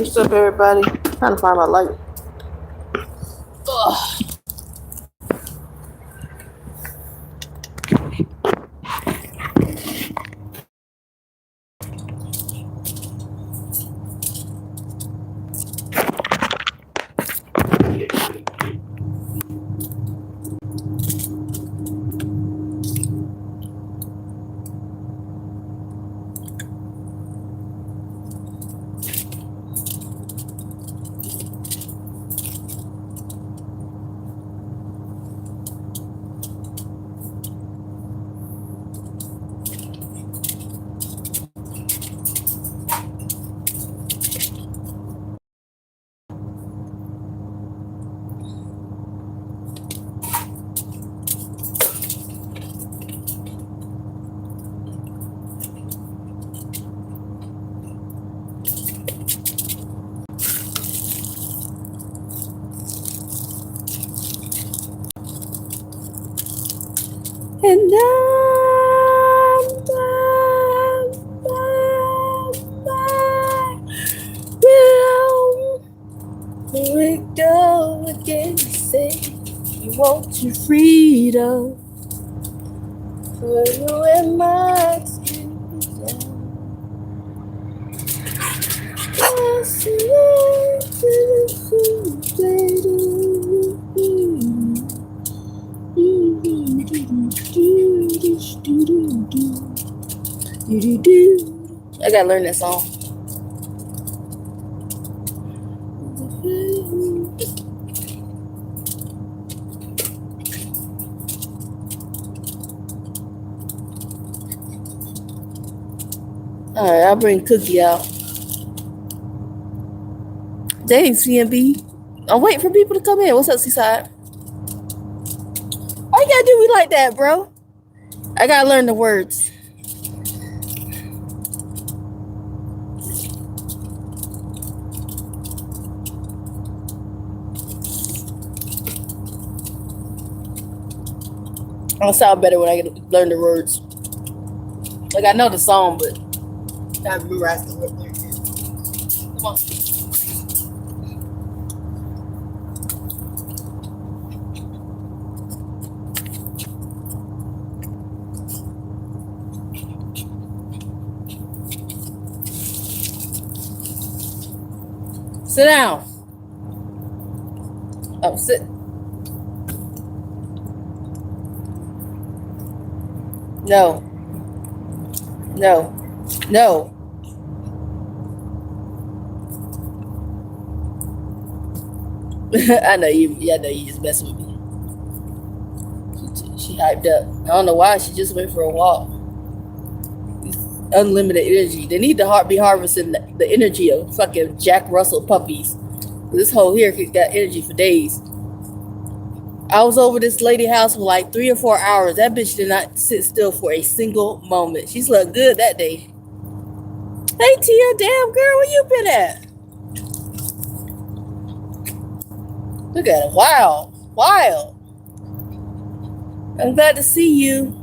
What's up, everybody? Trying to find my light. Ugh. And here we go again. Say you want your freedom, for you and my I gotta learn that song. Alright, I'll bring Cookie out. Dang, CMB. I'm waiting for people to come in. What's up, Seaside? Why you gotta do me like that, bro? I gotta learn the words. I'll sound better when I learn the words. Like, I know the song, but I memorize the words. Come on. Sit down. Oh, sit. No. No. No. I know you. Yeah, I know you just messing with me. She hyped up. I don't know why. She just went for a walk. Unlimited energy. They need to be harvesting the energy of fucking Jack Russell puppies. This whole here got energy for days. I was over this lady house for like 3 or 4 hours. That bitch did not sit still for a single moment. She slept good that day. Hey Tia, damn girl, where you been at? Look at it. Wow. Wild. I'm glad to see you.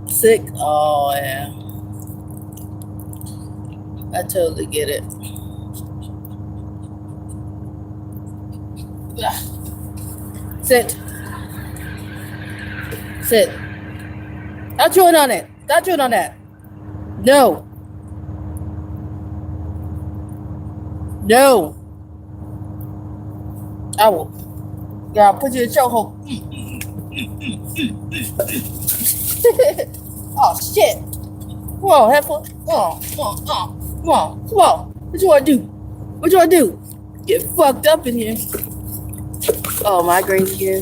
Sick? Oh, yeah. I totally get it. Sit. Sit. Stop chewing on it. Stop chewing on that. No. No. I will. Yeah, I'll put you in the chokehold. Oh, shit. Come on, Heifer. Come on. What you want to do? What you want to do? Get fucked up in here. Oh, migraine here.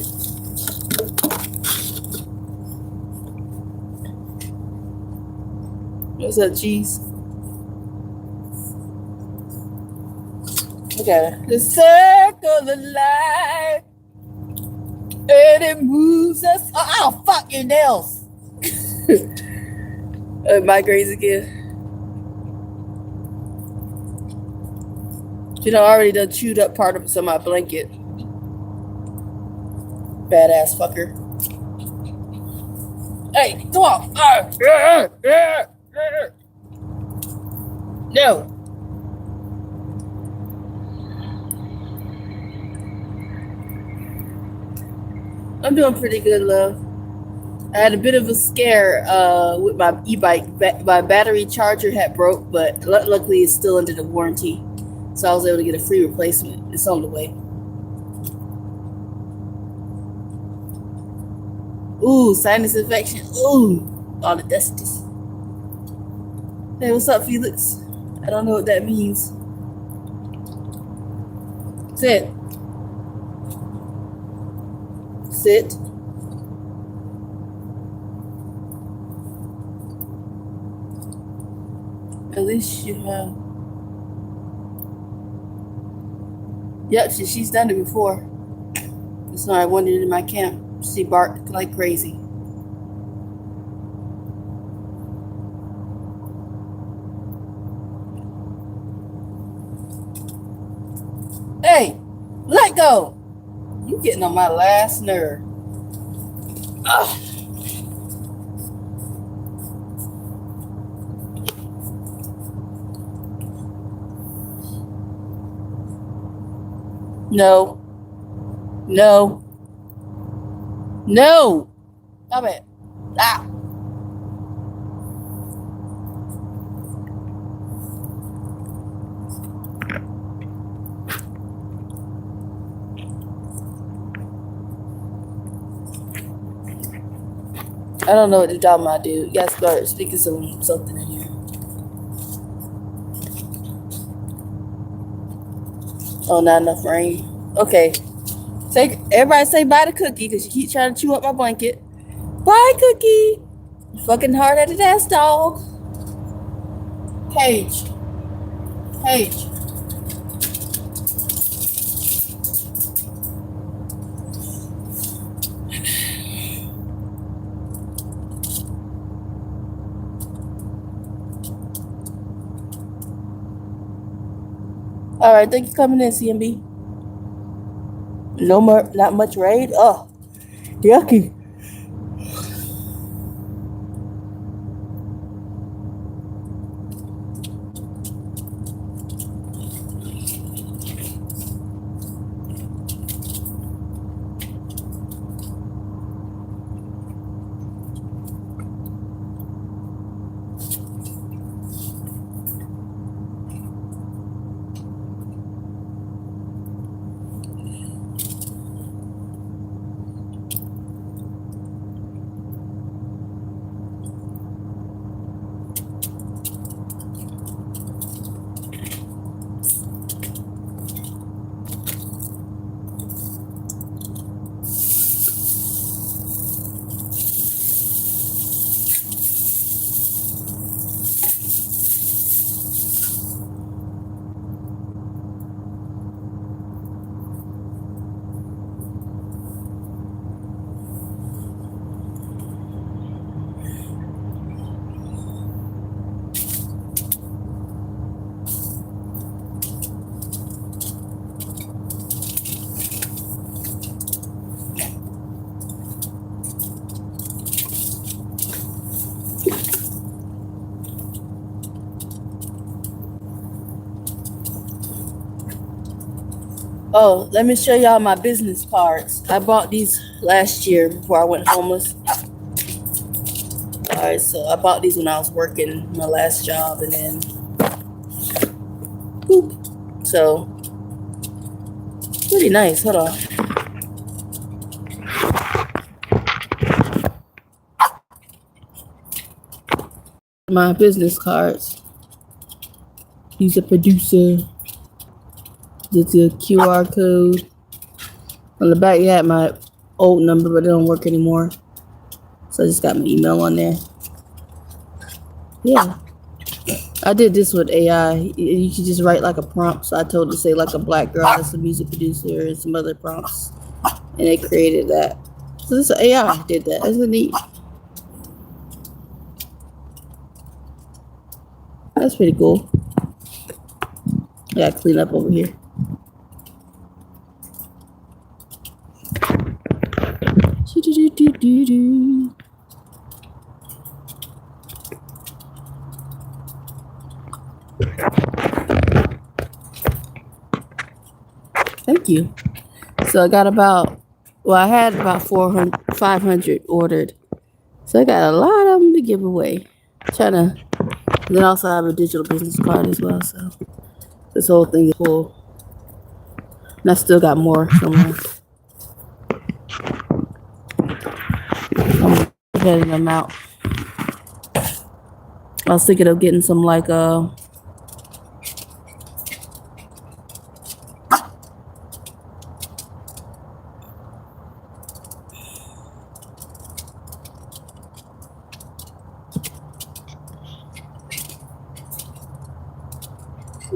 What's up, cheese? Okay. The circle of life, and it moves us. Oh, fuck your nails. Migraines again. You know, I already done chewed up part of some of my blanket. Badass fucker. Hey, come on. No. I'm doing pretty good, love. I had a bit of a scare with my e-bike. My battery charger had broke, but luckily it's still under the warranty. So I was able to get a free replacement. It's on the way. Ooh, sinus infection. Ooh, all the dusties. Hey, what's up, Felix? I don't know what that means. Sit. Sit. At least you have. Yep, she's done it before. That's why I wanted it in my camp. She barked like crazy. Hey, let go. You getting on my last nerve. Ugh. No. No. No. Stop it. Ah. I don't know what to talk about, dude. You gotta start speaking something in here. Oh, not enough rain. Okay. Everybody say bye to Cookie because you keep trying to chew up my blanket. Bye, Cookie. You fucking hard-headed ass dog. Cage. Cage. All right, thank you for coming in, CMB. No more, not much rain. Oh, yucky. Oh, let me show y'all my business cards. I bought these last year before I went homeless. All right, so I bought these when I was working my last job, and then, whoop. So, pretty nice. Hold on. My business cards. He's a producer. There's a QR code. On the back, you had my old number, but it don't work anymore. So I just got my email on there. Yeah. I did this with AI. You could just write like a prompt. So I told it to say like a black girl that's a music producer and some other prompts. And it created that. So this AI did that. Isn't it neat? That's pretty cool. I gotta clean up over here. Thank you. So I got I had about 500 ordered. So I got a lot of them to give away. Then also I have a digital business card as well. So this whole thing is full. And I still got more somewhere. I'm getting them out. I was thinking of getting some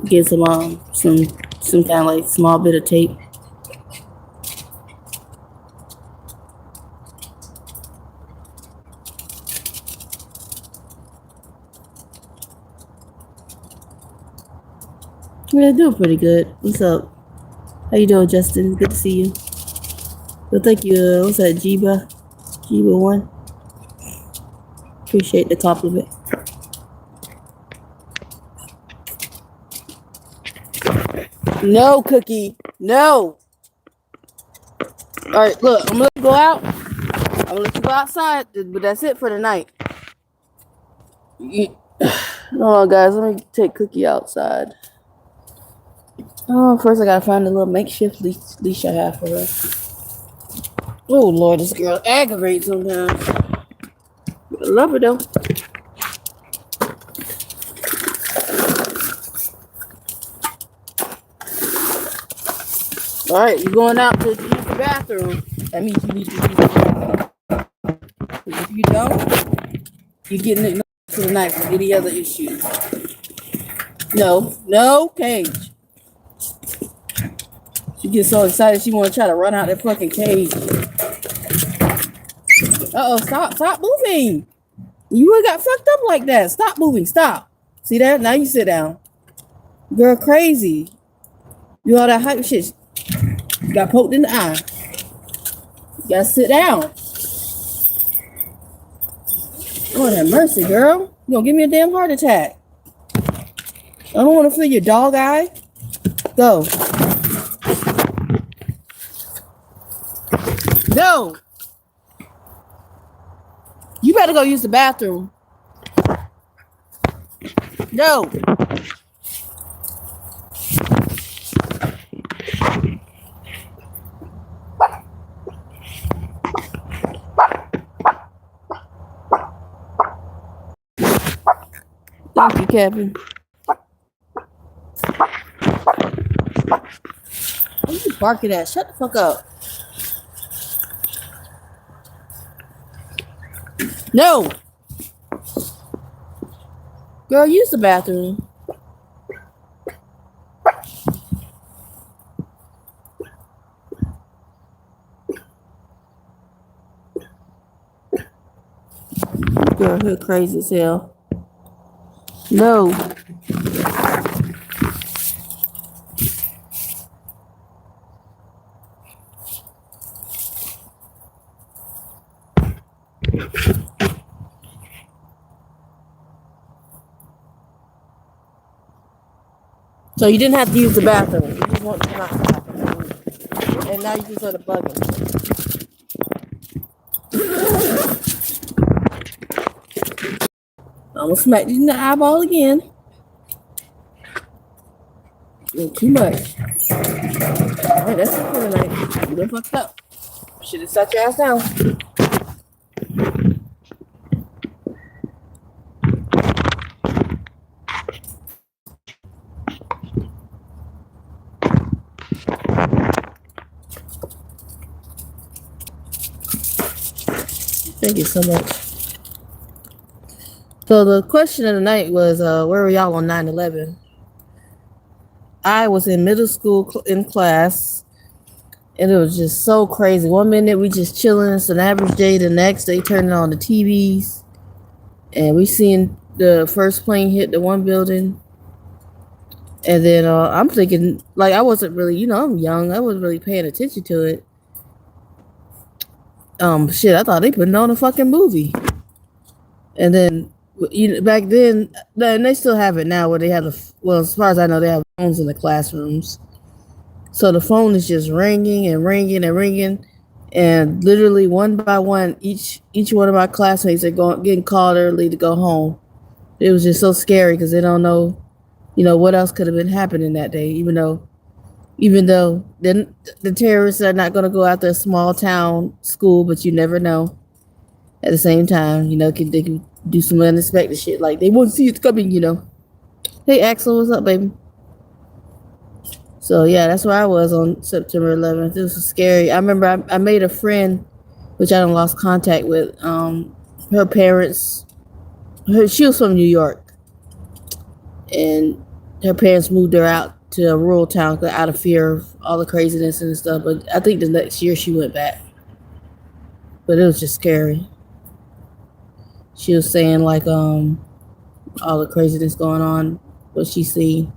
get some kind of like small bit of tape. Yeah, doing pretty good. What's up? How you doing, Justin? Good to see you. Well, thank you. What's that, Jiba 1? Appreciate the compliment. No, Cookie. No. All right, look. I'm gonna let you go out. I'm gonna let you go outside, but that's it for the night. Hold on, guys. Let me take Cookie outside. Oh, first I gotta find a little makeshift leash I have for her. Oh Lord, this girl aggravates sometimes. I love her though. All right, you're going out to use the bathroom. That means you need to use the bathroom. If you don't, you're getting it for the night for any other issues. No, Cage. She gets so excited she want to try to run out that fucking cage. Stop moving. You really got fucked up like that. Stop moving, stop. See that? Now you sit down. Girl, crazy. You all that hype shit. You got poked in the eye. You gotta sit down. Lord have mercy, girl. You gonna give me a damn heart attack. I don't want to feel your dog eye. Go. No. You better go use the bathroom. No. Thank you, Kevin. What are you barking at? Shut the fuck up. No. Girl, use the bathroom. Girl, you're crazy as hell. No. So you didn't have to use the bathroom. You just want to come out the bathroom. And now you just started bugging. I'm gonna smack you in the eyeball again. Too much. Alright, that's it for tonight. You done fucked up. Should have sat your ass down. Thank you so much. So the question of the night was, where were y'all on 9/11? I was in middle school in class, and it was just so crazy. 1 minute we just chilling, it's an average day. The next they turning on the TVs, and we seeing the first plane hit the one building, and then I'm thinking like I wasn't really, I'm young, I wasn't really paying attention to it. Shit, I thought they put on a fucking movie. And then back then, and they still have it now, where they have well, as far as I know, they have phones in the classrooms. So the phone is just ringing and ringing and ringing, and literally one by one, each one of my classmates are getting called early to go home. It was just so scary because they don't know, what else could have been happening that day. Even though the terrorists are not going to go after a small town school, but you never know. At the same time, they can do some unexpected shit. Like they won't see it coming. Hey, Axel, what's up, baby? So yeah, that's where I was on September 11th. It was scary. I remember I made a friend, which I done lost contact with. Her parents, she was from New York, and her parents moved her out to a rural town out of fear of all the craziness and stuff. But I think the next year she went back. But it was just scary. She was saying like all the craziness going on, what she seen.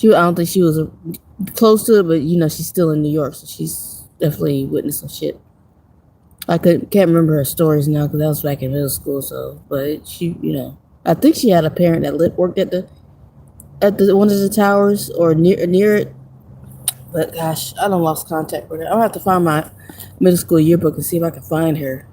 I don't think she was close to it, but she's still in New York, so she's definitely witnessed some shit. I can't remember her stories now because that was back in middle school. So, but she, I think she had a parent that worked at the one of the towers or near it. But gosh, I done lost contact with her. I'll have to find my middle school yearbook and see if I can find her.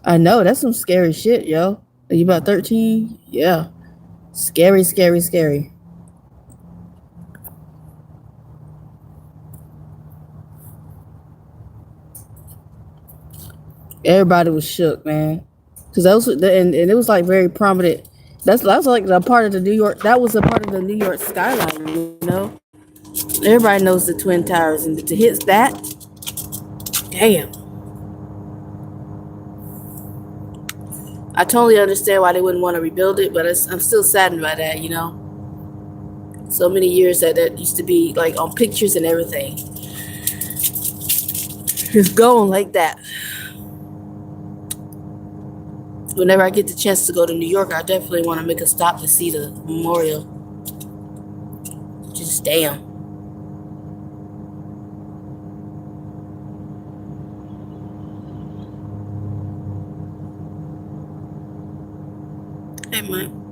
I know, that's some scary shit, yo. Are you about 13? Yeah. Scary, scary, scary. Everybody was shook, man. Because and it was like very prominent. That was like the part of the New York, that was a part of the New York skyline. Everybody knows the Twin Towers, and to hit that, damn. I totally understand why they wouldn't want to rebuild it, but I'm still saddened by that, So many years that used to be like on pictures and everything. It's gone like that. Whenever I get the chance to go to New York, I definitely want to make a stop to see the memorial. Just damn. Hey, man.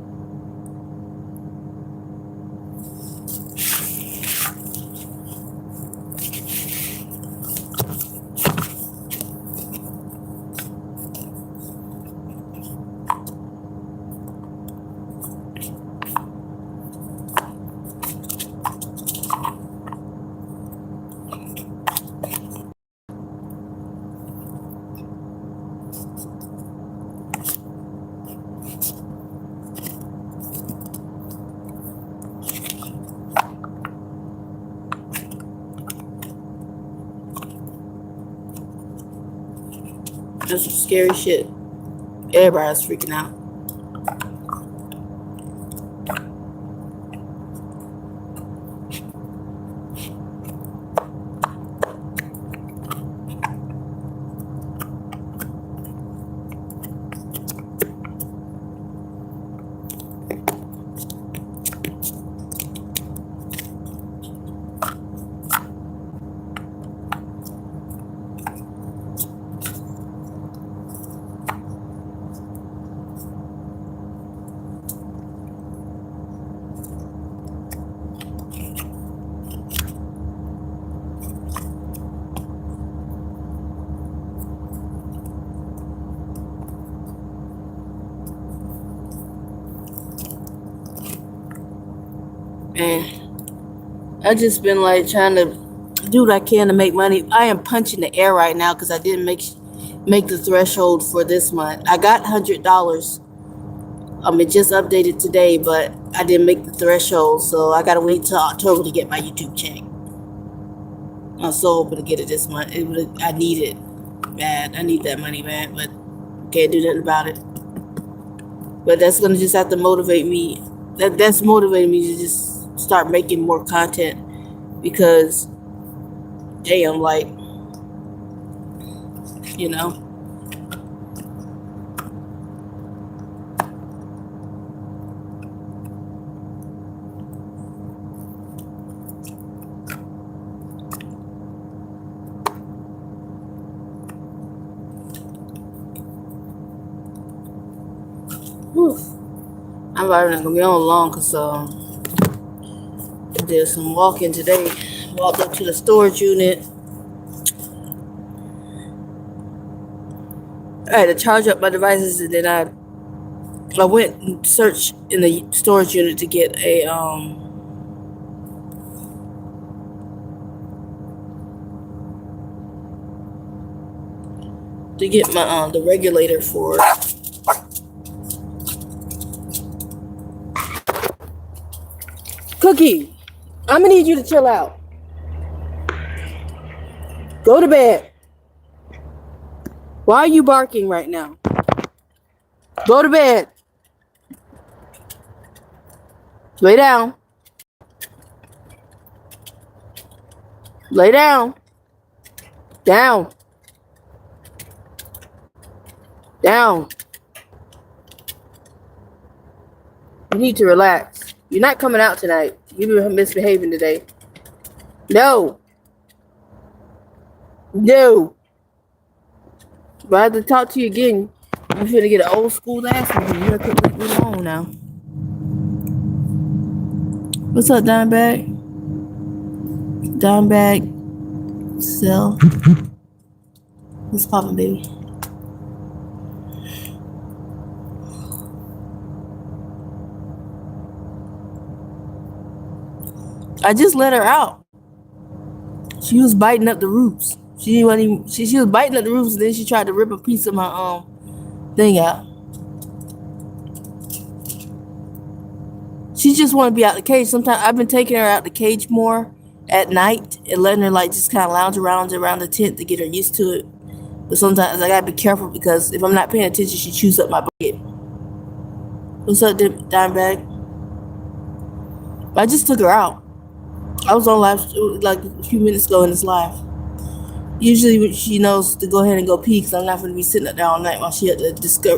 That's some scary shit. Everybody's freaking out. Man, I just been like trying to do what I can to make money. I am punching the air right now because I didn't make the threshold for this month. I got $100. It just updated today, but I didn't make the threshold, so I gotta wait till October to get my YouTube check. I'm so hoping to get it this month. I need it bad. I need that money bad, but can't do nothing about it. But that's gonna just have to motivate me. That's motivating me to just start making more content because, damn, like, you know. Whew. I'm probably not gonna be on long because I did some walking today. Walked up to the storage unit. I had to charge up my devices, and then I went and searched in the storage unit to get a my the regulator for Cookie. I'm gonna need you to chill out. Go to bed. Why are you barking right now? Go to bed. Lay down. Lay down. Down. Down. You need to relax. You're not coming out tonight. You've been misbehaving today. No. No. If I have to talk to you again, you're finna get an old school ass from me. You're gonna leave me alone now. What's up, Dimebag? Dimebag. Sell. What's poppin', baby? I just let her out. She was biting up the roots. She was biting up the roots, and then she tried to rip a piece of my thing out. She just want to be out the cage. Sometimes I've been taking her out the cage more at night and letting her like just kind of lounge around the tent to get her used to it. But sometimes I gotta be careful because if I'm not paying attention, she chews up my bucket. What's up, Dimebag? I just took her out. I was on live like a few minutes ago in this live. Usually she knows to go ahead and go pee because I'm not going to be sitting up there all night while she had to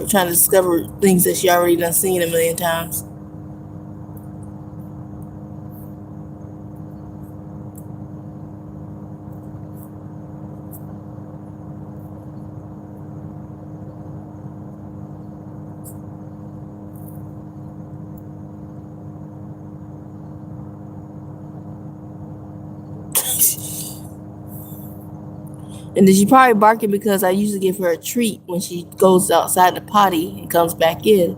trying to discover things that she already done seen a million times. And then she probably barking because I usually give her a treat when she goes outside the potty and comes back in.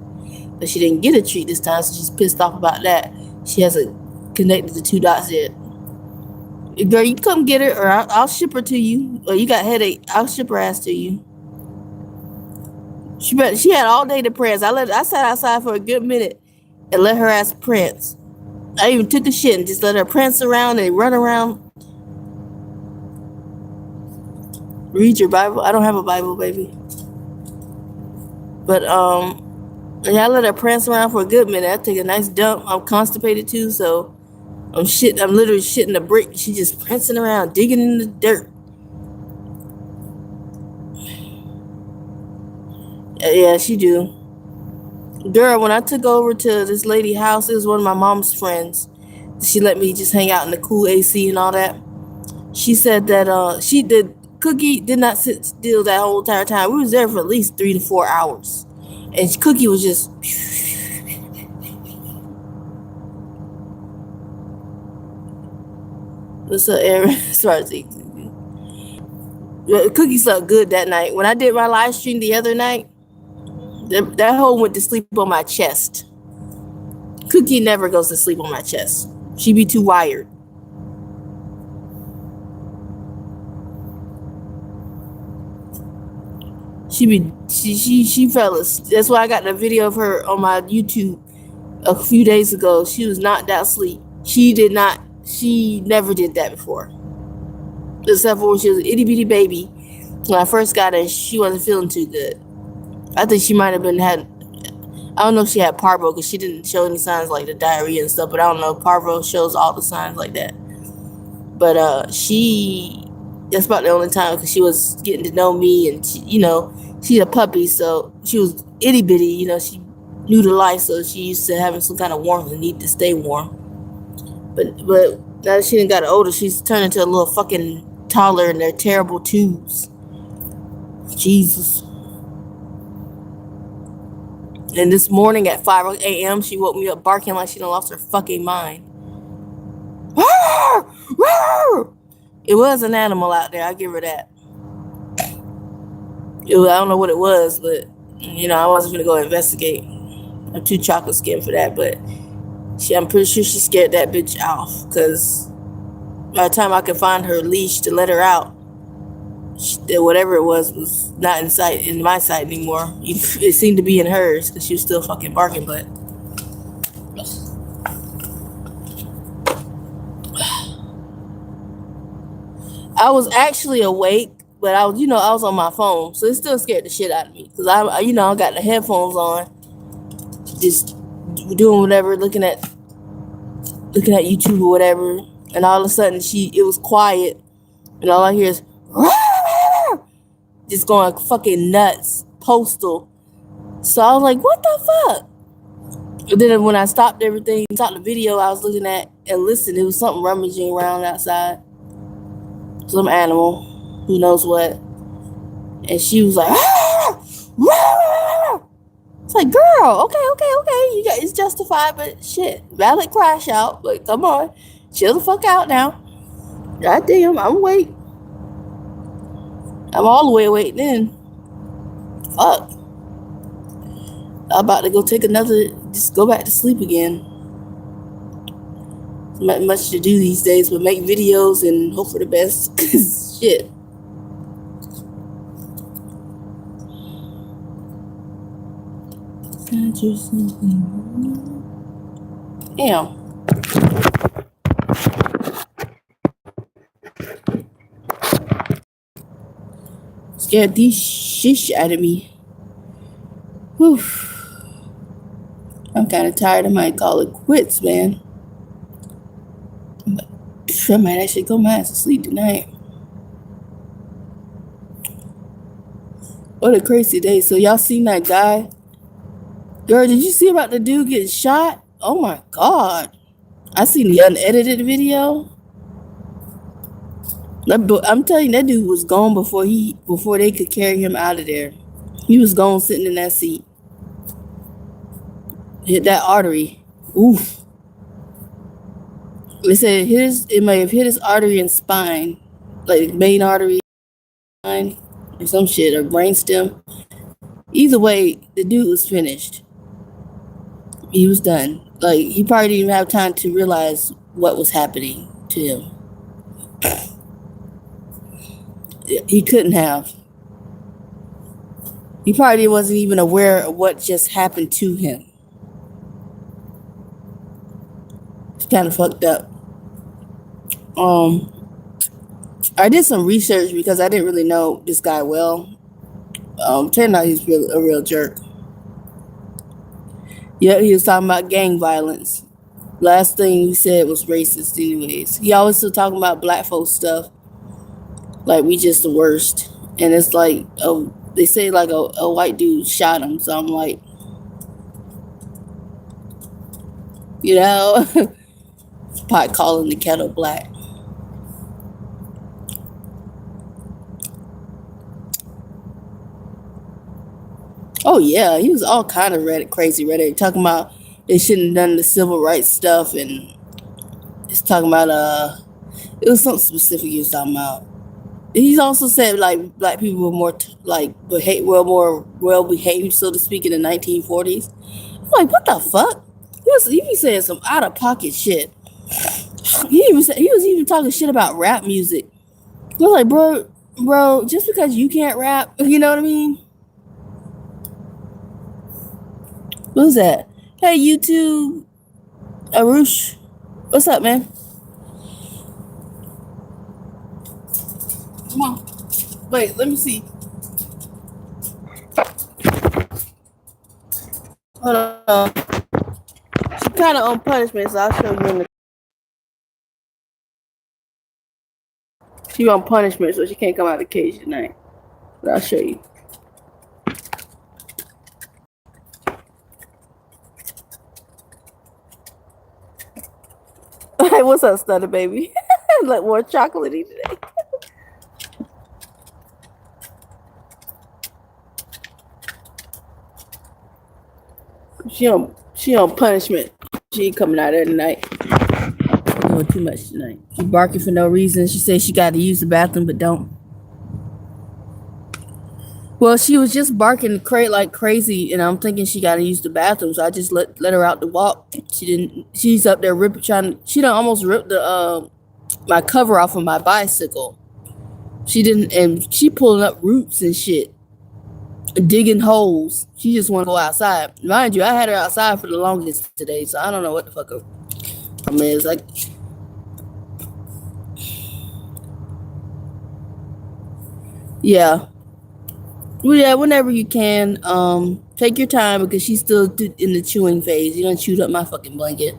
But she didn't get a treat this time, so she's pissed off about that. She hasn't connected the 2 dots yet. Girl, you come get her, or I'll ship her to you. Or you got a headache, I'll ship her ass to you. She had all day to prance. I sat outside for a good minute and let her ass prance. I even took a shit and just let her prance around and run around. Read your Bible. I don't have a Bible, baby. But yeah, I let her prance around for a good minute. I take a nice dump. I'm constipated too, so I'm literally shitting a brick. She just prancing around, digging in the dirt. Yeah, she do. Girl, when I took over to this lady's house, it was one of my mom's friends. She let me just hang out in the cool AC and all that. She said that Cookie did not sit still that whole entire time. We was there for at least 3 to 4 hours. And Cookie was just... What's up, Aaron? Sorry. Cookie slept good that night. When I did my live stream the other night, that hoe went to sleep on my chest. Cookie never goes to sleep on my chest. She be too wired. She fell asleep. That's why I got the video of her on my YouTube a few days ago. She was knocked out asleep. She never did that before. Except for when she was an itty bitty baby. When I first got her, she wasn't feeling too good. I think she might have been I don't know if she had parvo because she didn't show any signs like the diarrhea and stuff. But I don't know. Parvo shows all the signs like that. But that's about the only time because she was getting to know me, and she, she's a puppy, so she was itty bitty. She new to life, so she used to having some kind of warmth and need to stay warm. But now that she done got older, she's turned into a little fucking toddler, and they're terrible tubes. Jesus. And this morning at 5 a.m., she woke me up barking like she done lost her fucking mind. It was an animal out there, I give her that. I don't know what it was, but I wasn't gonna go investigate. I'm too chocolate skinned for that, but I'm pretty sure she scared that bitch off, because by the time I could find her leash to let her out, whatever it was not in my sight anymore. It seemed to be in hers because she was still fucking barking. But I was actually awake, but I was on my phone, so it still scared the shit out of me because I got the headphones on, just doing whatever, looking at YouTube or whatever, and all of a sudden it was quiet, and all I hear is just going fucking nuts, postal. So I was like, what the fuck? And then when I stopped everything, stopped the video I was looking at and listened, it was something rummaging around outside. Some animal, who knows what. And she was like, it's like, girl, okay. It's justified, but shit, valid crash out. But come on, chill the fuck out now. God damn, I'm awake. I'm all the way awake then. Fuck. I'm about to go just go back to sleep again. Not much to do these days but make videos and hope for the best. Cause shit. Damn. Scared these shish out of me. Whew. I'm kind of tired. I might call it quits, man. I might actually go my ass to sleep tonight. What a crazy day. So y'all seen that guy? Girl, did you see about the dude getting shot? Oh my God. I seen the unedited video. I'm telling you, that dude was gone before they could carry him out of there. He was gone sitting in that seat. Hit that artery. Oof. They said it may have hit his artery and spine, like main artery, spine, or some shit, or brainstem. Either way, the dude was finished. He was done. Like, he probably didn't even have time to realize what was happening to him. He couldn't have. He probably wasn't even aware of what just happened to him. It's kind of fucked up. I did some research because I didn't really know this guy well. Turned out he's a real jerk. Yeah, he was talking about gang violence. Last thing he said was racist anyways. He always still talking about black folks stuff. Like, we just the worst. And it's like, they say like a white dude shot him. So I'm like, pot calling the kettle black. Oh yeah, he was all kind of crazy Reddit, talking about they shouldn't have done the civil rights stuff, and it's talking about it was something specific he was talking about. He's also said like black people were more more well behaved, so to speak, in the 1940s. I'm like, what the fuck? He be saying some out of pocket shit. He was even talking shit about rap music. I was like, bro, just because you can't rap, you know what I mean? Who's that? Hey, YouTube, Arush, what's up, man? Come on, wait, let me see. Hold on. She kind of on punishment, so I'll show you in the. She on punishment, so she can't come out of the cage tonight. But I'll show you. Hey, what's up, Stutter baby? Like more chocolatey today. She on punishment. She ain't coming out there tonight. Doing too much tonight. She barking for no reason. She says she got to use the bathroom, but don't. Well, she was just barking like crazy, and I'm thinking she got to use the bathroom, so I just let her out to walk. She didn't. She's up there She done almost ripped the my cover off of my bicycle. She didn't, and she pulling up roots and shit, digging holes. She just want to go outside. Mind you, I had her outside for the longest today, so I don't know what the fuck her problem is. Like, yeah. Well, yeah, whenever you can, take your time because she's still in the chewing phase. You don't chew up my fucking blanket.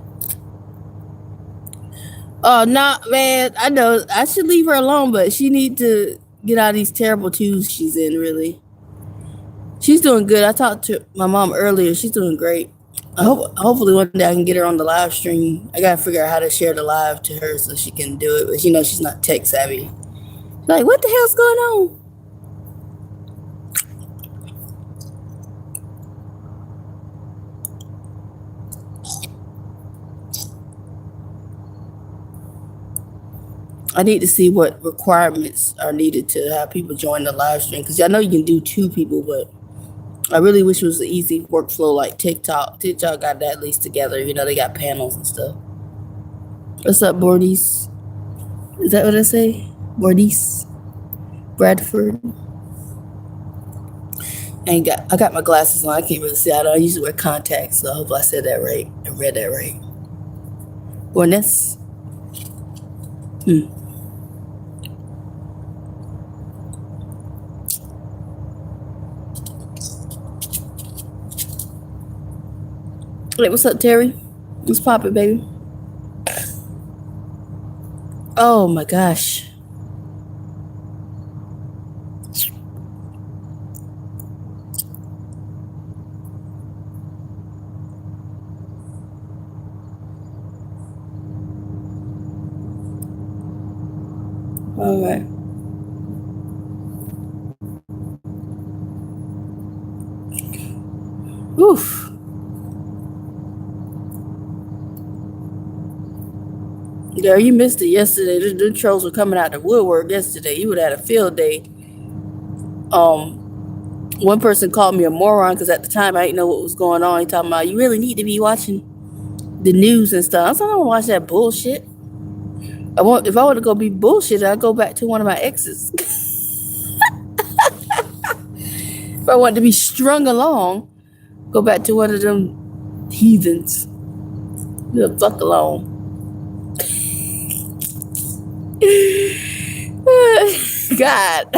Oh, nah, man. I know I should leave her alone, but she need to get out of these terrible twos she's in. Really, she's doing good. I talked to my mom earlier. She's doing great. Hopefully one day I can get her on the live stream. I gotta figure out how to share the live to her so she can do it. But she's not tech savvy. Like, what the hell's going on? I need to see what requirements are needed to have people join the live stream, because I know you can do 2 people, but I really wish it was an easy workflow like TikTok. TikTok got that at least together. They got panels and stuff. What's up, Bordies? Is that what I say? Bordies? Bradford? I got my glasses on. I can't really see. I usually wear contacts, so I hope I said that right. I read that right. Borness? Hey, what's up, Terry? What's poppin', baby? Oh my gosh. All right. Oof. Girl, you missed it yesterday. The trolls were coming out the woodwork yesterday. You would have had a field day. One person called me a moron because at the time I didn't know what was going on. He talking about, you really need to be watching the news and stuff. I said, I don't watch that bullshit. If I want to go be bullshit, I'd go back to one of my exes. If I want to be strung along, go back to one of them heathens. Leave the fuck alone. God.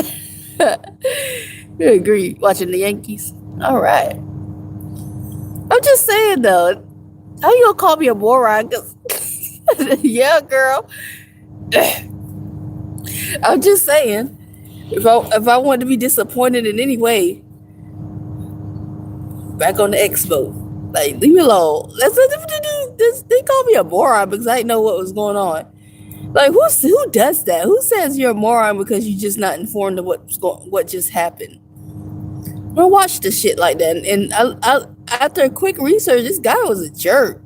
You agree? Watching the Yankees? All right. I'm just saying though. How you gonna call me a moron? Yeah, girl. I'm just saying. If I want to be disappointed in any way, back on the expo. Like, leave me alone. They call me a moron because I didn't know what was going on. Like, who does that? Who says you're a moron because you're just not informed of what just happened? I don't watch the shit like that. And I after a quick research, this guy was a jerk.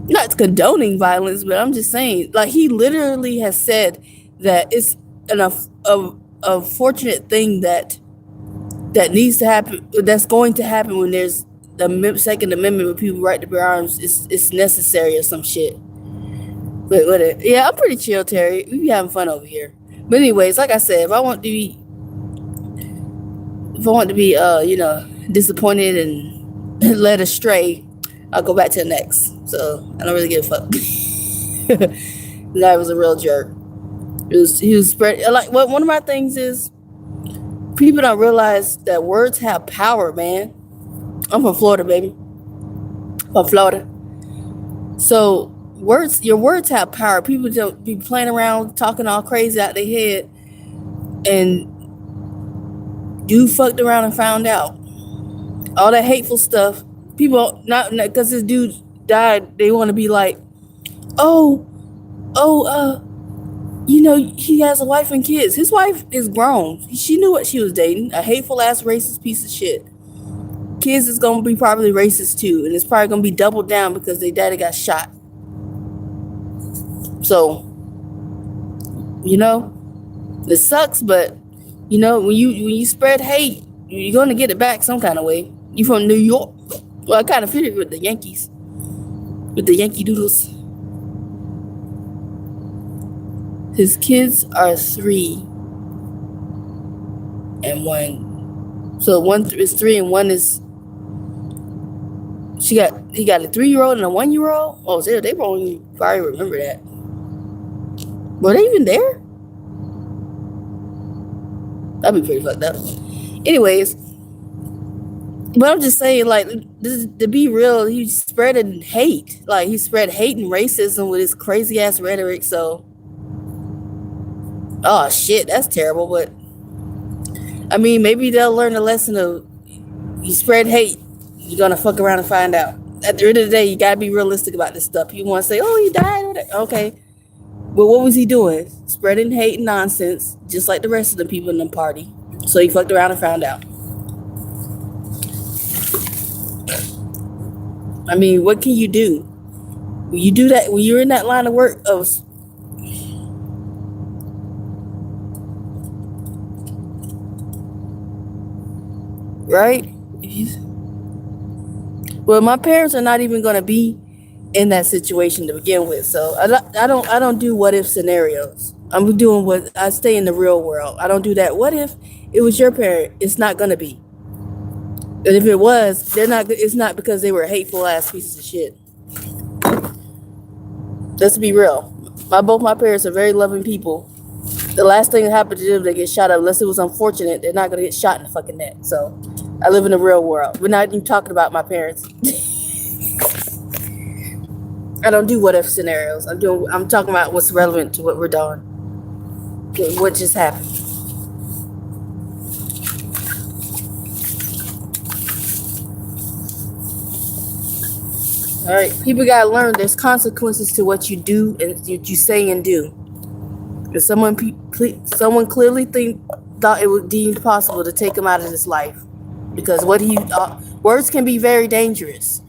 Not condoning violence, but I'm just saying, like, he literally has said that it's a fortunate thing that needs to happen, that's going to happen when there's the Second Amendment with people right to bear arms. It's necessary or some shit. But whatever. Yeah, I'm pretty chill, Terry. We be having fun over here. But anyways, like I said, if I want to be disappointed and led astray, I'll go back to the next. So I don't really give a fuck. The guy was a real jerk. He was spread like one of my things is people don't realize that words have power, man. I'm from Florida, baby. or Florida. So your words have power. People don't be playing around, talking all crazy out their head, and you fucked around and found out all that hateful stuff. People not because this dude died, they want to be like, oh, oh, he has a wife and kids. His wife is grown. She knew what she was dating. A hateful ass racist piece of shit. Kids is gonna be probably racist too, and it's probably gonna be doubled down because their daddy got shot. So, it sucks, but when you spread hate, you're gonna get it back some kind of way. You from New York? Well, I kind of figured with the Yankees, with the Yankee Doodles. His kids are 3 and 1. So one is 3 and 1 is. He got a 3-year-old and a 1-year-old. Oh, they probably remember that. Were they even there? That'd be pretty fucked up. Anyways, but I'm just saying, like, to be real, he spreading hate. Like, he spread hate and racism with his crazy ass rhetoric. So, oh shit, that's terrible. But I mean, maybe they'll learn the lesson of you spread hate, you're gonna fuck around and find out. At the end of the day, you gotta be realistic about this stuff. You want to say, oh, he died. Okay. But what was he doing? Spreading hate and nonsense, just like the rest of the people in the party. So he fucked around and found out. I mean, what can you do? When you do that, when you're in that line of work of right? Well, my parents are not even going to be in that situation to begin with, so I don't do what if scenarios. I'm doing what I stay in the real world. I don't do that. What if it was your parent? It's not going to be. And if it was, they're not. It's not because they were hateful ass pieces of shit. Let's be real. Both my parents are very loving people. The last thing that happened to them, they get shot up. Unless it was unfortunate, they're not gonna get shot in the fucking neck. So, I live in the real world. We're not even talking about my parents. I don't do what if scenarios. I'm talking about what's relevant to what we're doing. What just happened. All right, people gotta learn there's consequences to what you do and what you say and do. If someone clearly thought it was deemed possible to take him out of his life, because words can be very dangerous.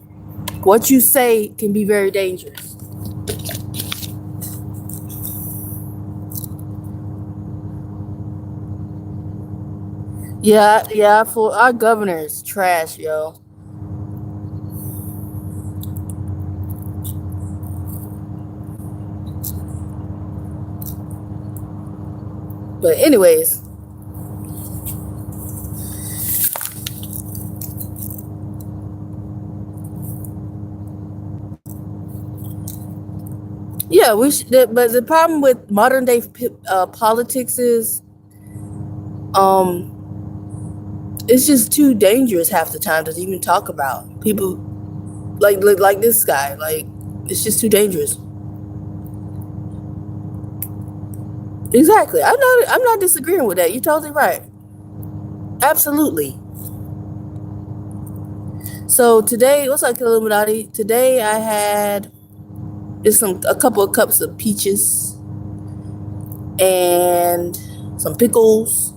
What you say can be very dangerous. Yeah. For our governor is trash, yo. But anyways, yeah, but the problem with modern day politics is, it's just too dangerous half the time to even talk about. People like this guy, like, it's just too dangerous. Exactly. I'm not disagreeing with that. You're totally right. Absolutely. So today, what's up, Illuminati? Today I had a couple of cups of peaches and some pickles.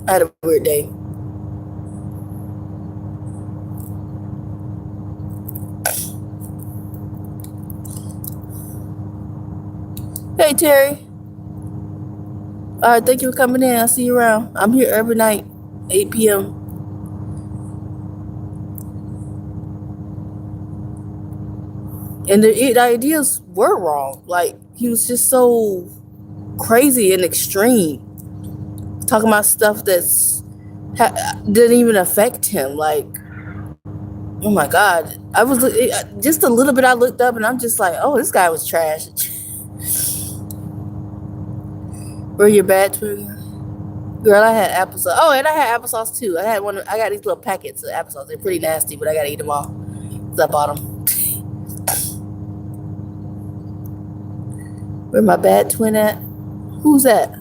I had a weird day. Hey, Terry. All right, thank you for coming in. I'll see you around. I'm here every night, 8 p.m. And the ideas were wrong. Like, he was just so crazy and extreme. Talking about stuff that's didn't even affect him. Like, oh my God. I was just a little bit, I looked up and I'm just like, oh, this guy was trash. Were you bad twin? Girl, I had applesauce. Oh, and I had applesauce too. I got these little packets of applesauce. They're pretty nasty, but I gotta eat them all. I bought them. Where my bad twin at? Who's that?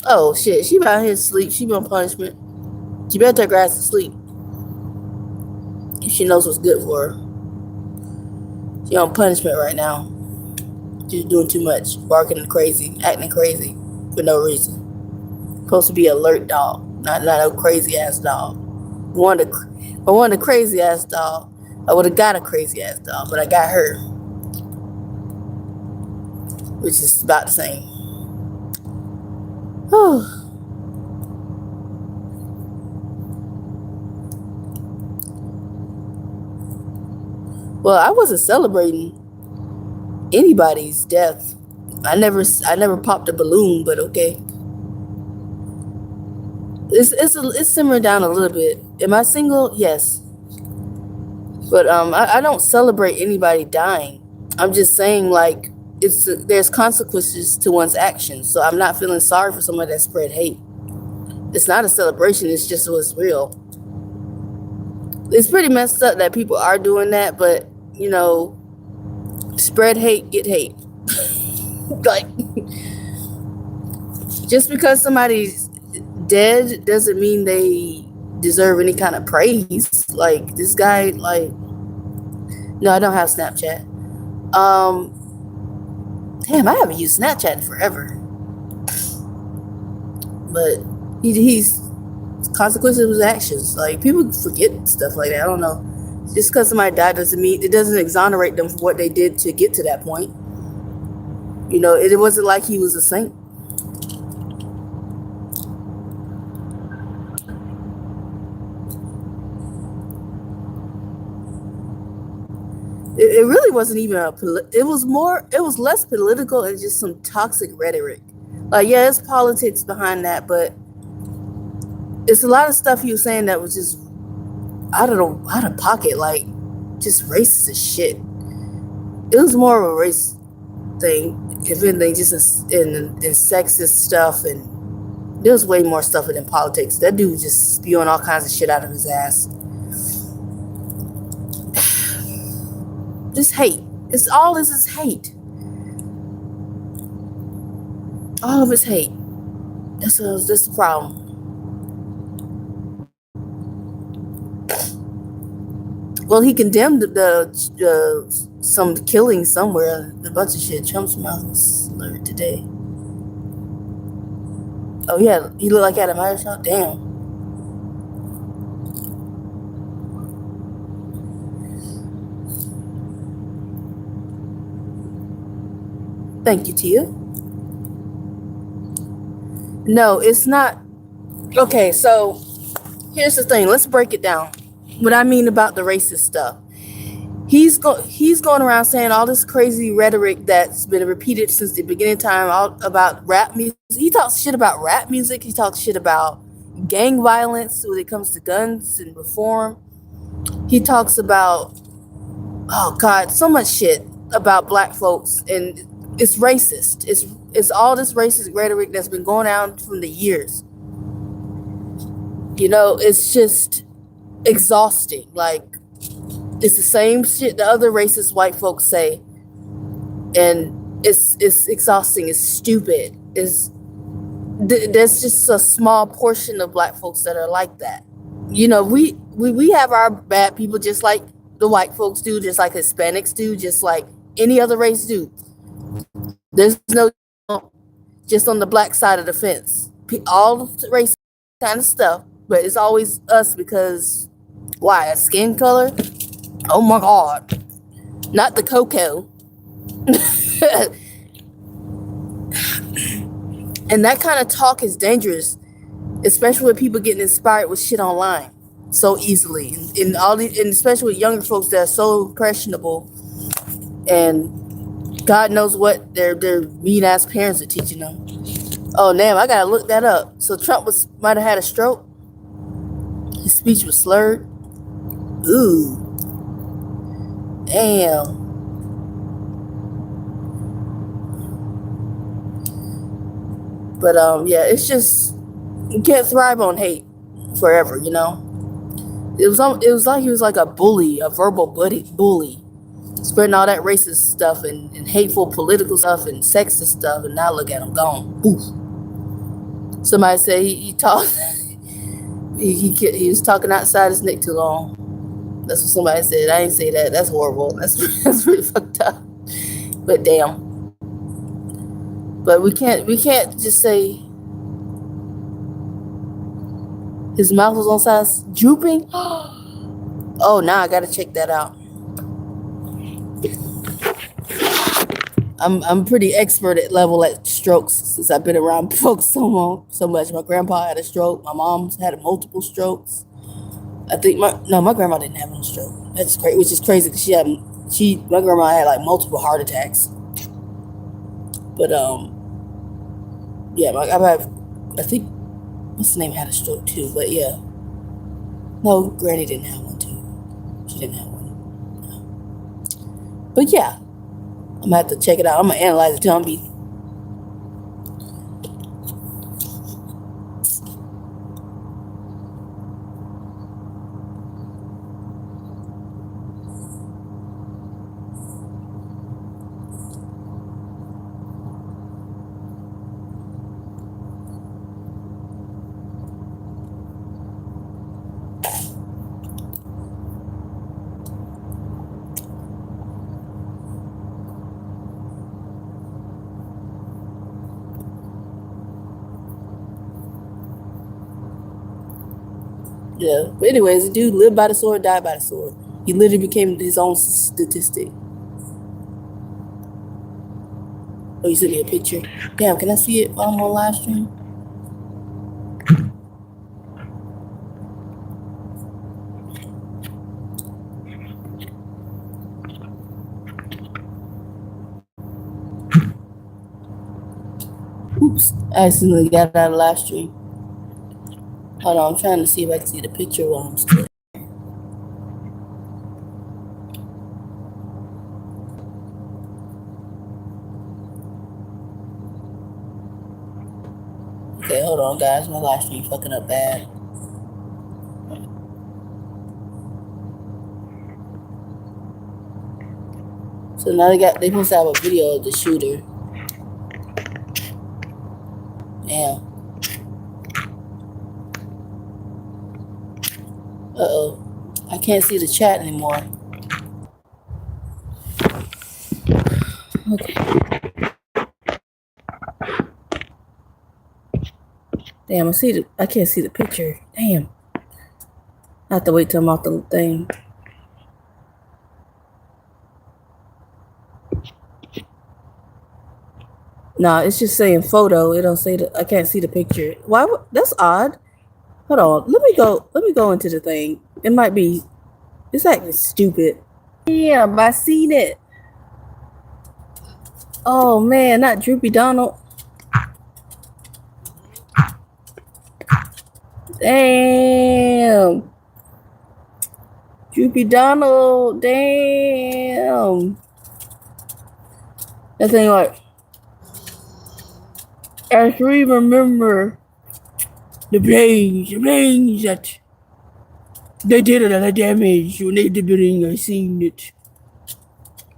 Oh shit, she out here asleep. She be on punishment. She better take her ass to sleep. If she knows what's good for her. She on punishment right now. She's doing too much. Barking and crazy. Acting crazy. For no reason. Supposed to be an alert dog. Not a crazy ass dog. I wanted a crazy ass dog. I would have got a crazy ass dog. But I got her. Which is about the same. Well, I wasn't celebrating anybody's death. I never popped a balloon, but okay. It's simmering down a little bit. Am I single? Yes. But I don't celebrate anybody dying. I'm just saying, like, there's consequences to one's actions. So I'm not feeling sorry for someone that spread hate. It's not a celebration. It's just what's real. It's pretty messed up that people are doing that, but you know, spread hate, get hate. Like, just because somebody's dead doesn't mean they deserve any kind of praise. Like, this guy, like, no, I don't have Snapchat. Damn, I haven't used Snapchat in forever. But he's consequences of his actions. Like, people forget stuff like that. I don't know. Just because somebody died doesn't mean it doesn't exonerate them for what they did to get to that point. You know, it wasn't like he was a saint. It really wasn't even it was less political and just some toxic rhetoric. Like, yeah, there's politics behind that, but it's a lot of stuff he was saying that was just out of pocket, like just racist as shit. It was more of a race thing, if anything, just in sexist stuff, and there was way more stuff than politics. That dude was just spewing all kinds of shit out of his ass. This hate. All this is hate. All of it's hate. That's the problem. Well, he condemned the some killing somewhere. A bunch of shit. Trump's mouth was slurred today. Oh yeah, he looked like Adam Irishon. Damn. Thank you, Tia. No, it's not. Okay, so here's the thing. Let's break it down. What I mean about the racist stuff. He's going around saying all this crazy rhetoric that's been repeated since the beginning of time, all about rap music. He talks shit about rap music. He talks shit about gang violence when it comes to guns and reform. He talks about, oh God, so much shit about black folks, and it's racist. It's all this racist rhetoric that's been going on from the years. You know, it's just exhausting. Like, it's the same shit the other racist white folks say, and it's exhausting. It's stupid. There's just a small portion of black folks that are like that. You know, we have our bad people, just like the white folks do, just like Hispanics do, just like any other race do. There's no just on the black side of the fence. All the race kind of stuff, but it's always us because why? A skin color? Oh my God. Not the cocoa. And that kind of talk is dangerous, especially with people getting inspired with shit online so easily, and especially with younger folks that are so impressionable, and God knows what their mean ass parents are teaching them. Oh damn, I gotta look that up. So Trump might have had a stroke. His speech was slurred. Ooh. Damn. But yeah, it's just you can't thrive on hate forever, you know. It was like he was like a bully, a verbal bully, spreading all that racist stuff and hateful political stuff and sexist stuff, and now look at him gone. Poof. Somebody said he talked. he was talking outside his neck too long. That's what somebody said. I ain't say that. That's horrible. That's really fucked up. But damn. But we can't just say his mouth was on size drooping. Oh, now I gotta check that out. I'm pretty expert at level at strokes since I've been around folks so much. My grandpa had a stroke. My mom's had multiple strokes. I think my grandma didn't have no stroke. That's crazy, which is crazy because my grandma had like multiple heart attacks. But yeah, I think what's the name had a stroke too. But yeah, no, Granny didn't have one too. She didn't have one. No. But yeah, I'm gonna have to check it out. I'm gonna analyze it till I'm be. Yeah, but anyways, the dude lived by the sword, died by the sword. He literally became his own statistic. Oh, you sent me a picture. Damn, can I see it while I'm on live stream? Oops, I accidentally got out of live stream. Hold on, I'm trying to see if I can see the picture while I'm still. Okay, hold on, guys. My live stream fucking up bad. So now they supposed to have a video of the shooter. Damn. Uh-oh. I can't see the chat anymore. Okay. Damn, I can't see the picture. Damn. I have to wait till I'm off the thing. Nah, it's just saying photo. It don't say I can't see the picture. Why? That's odd. Hold on. Let me go into the thing. It might be. It's acting stupid. Damn, I seen it. Oh man, not Droopy Donald. Damn. Droopy Donald. Damn. That thing like. I actually remember the planes that they did a lot of damage when they did the building. I seen it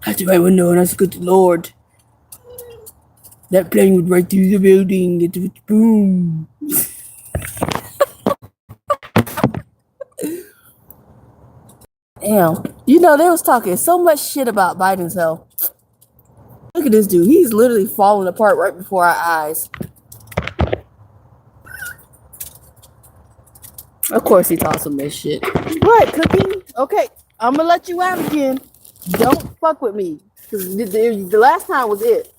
out the right window, and I said, "Good Lord, that plane went right through the building. It was boom." Damn, you know they was talking so much shit about Biden's health. Look at this dude. He's literally falling apart right before our eyes. Of course he taught some this shit. What, Cookie? Okay, I'm gonna let you out again. Don't fuck with me. Because the last time was it.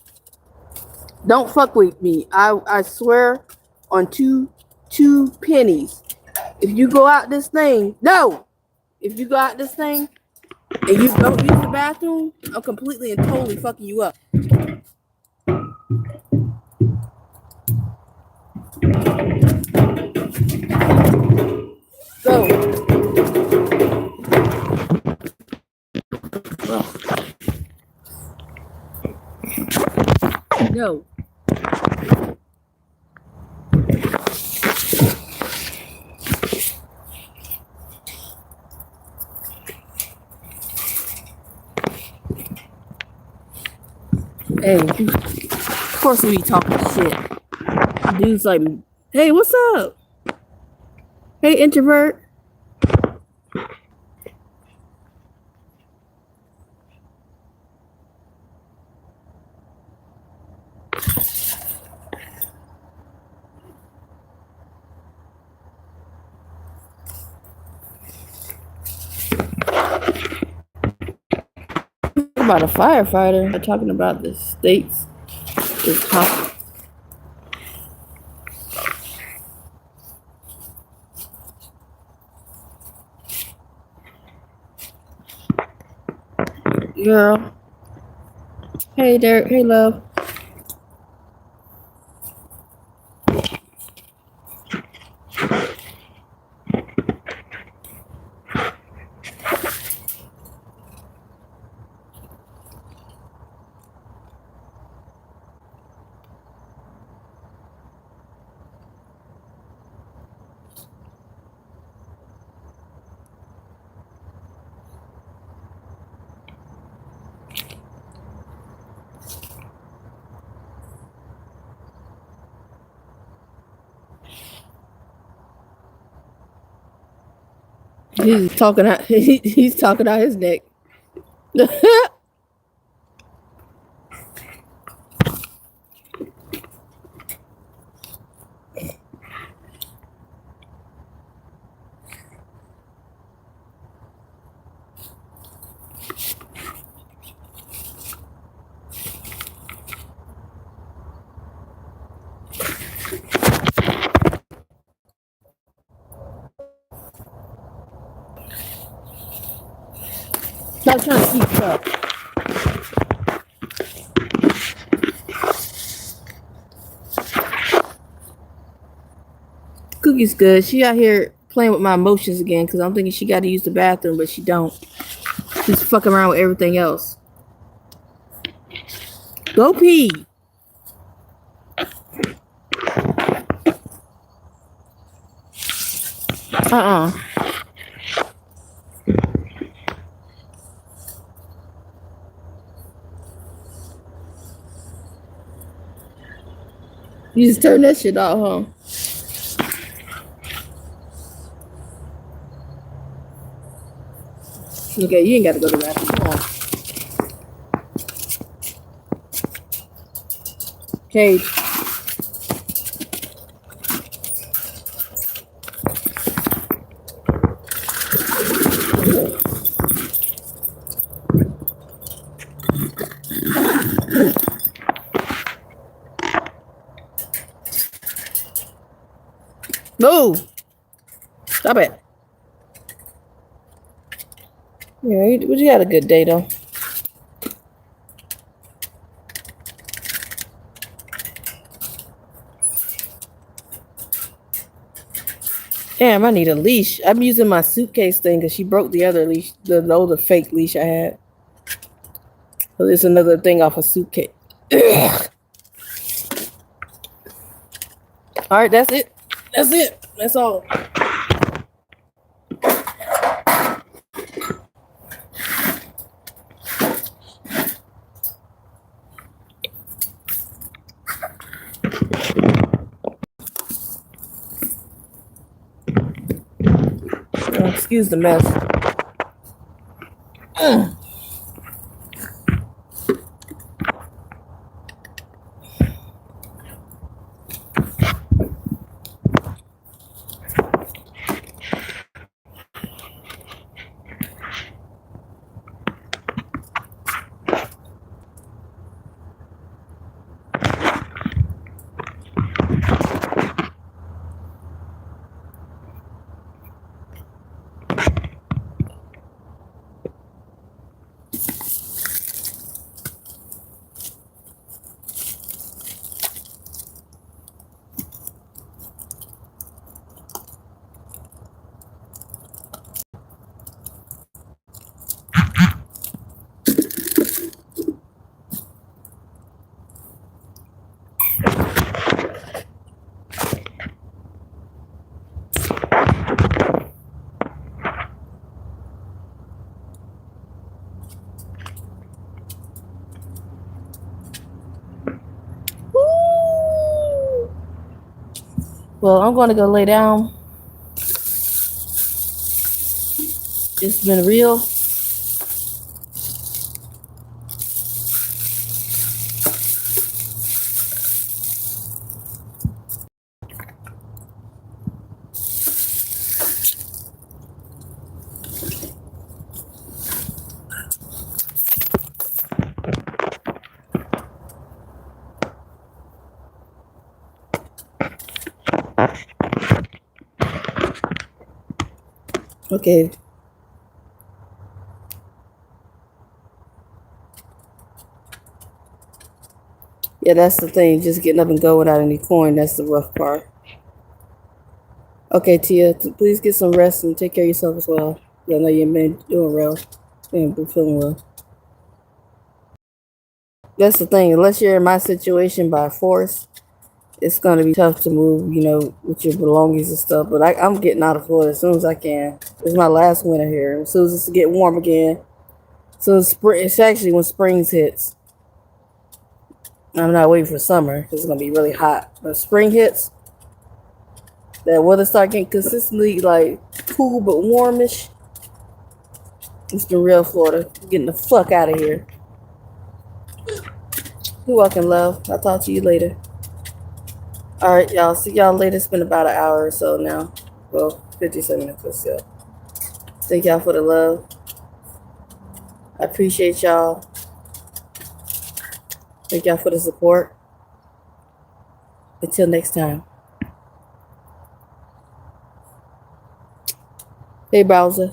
Don't fuck with me. I swear on two pennies. If you go out this thing, if you go out this thing and you don't use the bathroom, I'm completely and totally fucking you up. Go. No. Hey, of course we be talking shit. Dude's like, hey, what's up? Hey, introvert. About a firefighter. They're talking about the states is hot. Girl. Hey, Derek. Hey, love. He's talking out. He's talking out his neck. Stop trying to keep up. Cookie's good. She out here playing with my emotions again because I'm thinking she got to use the bathroom, but she don't. She's fucking around with everything else. Go pee. You just turn that shit off, huh? Okay, you ain't got to go to the bathroom. Come on. Okay. Move. Stop it. Yeah, but you had a good day though. Damn, I need a leash. I'm using my suitcase thing because she broke the other leash, the older fake leash I had. So there's another thing off a suitcase. All right, that's it. That's it. That's all. Excuse the mess. Well, I'm going to go lay down. It's been real. Okay. Yeah, that's the thing. Just getting up and go without any coin. That's the rough part. Okay, Tia, please get some rest and take care of yourself as well. I know you've been doing well. You've been feeling well. That's the thing. Unless you're in my situation by force, it's going to be tough to move, with your belongings and stuff. But I'm getting out of Florida as soon as I can. It's my last winter here. As soon as it's get warm again. So it's actually when spring hits. I'm not waiting for summer because it's going to be really hot. When spring hits, that weather start getting consistently like cool but warmish. It's been real, Florida. Getting the fuck out of here. You're welcome, love. I'll talk to you later. Alright, y'all. See y'all later. It's been about an hour or so now. Well, 57 minutes or so. Thank y'all for the love. I appreciate y'all. Thank y'all for the support. Until next time. Hey, browser.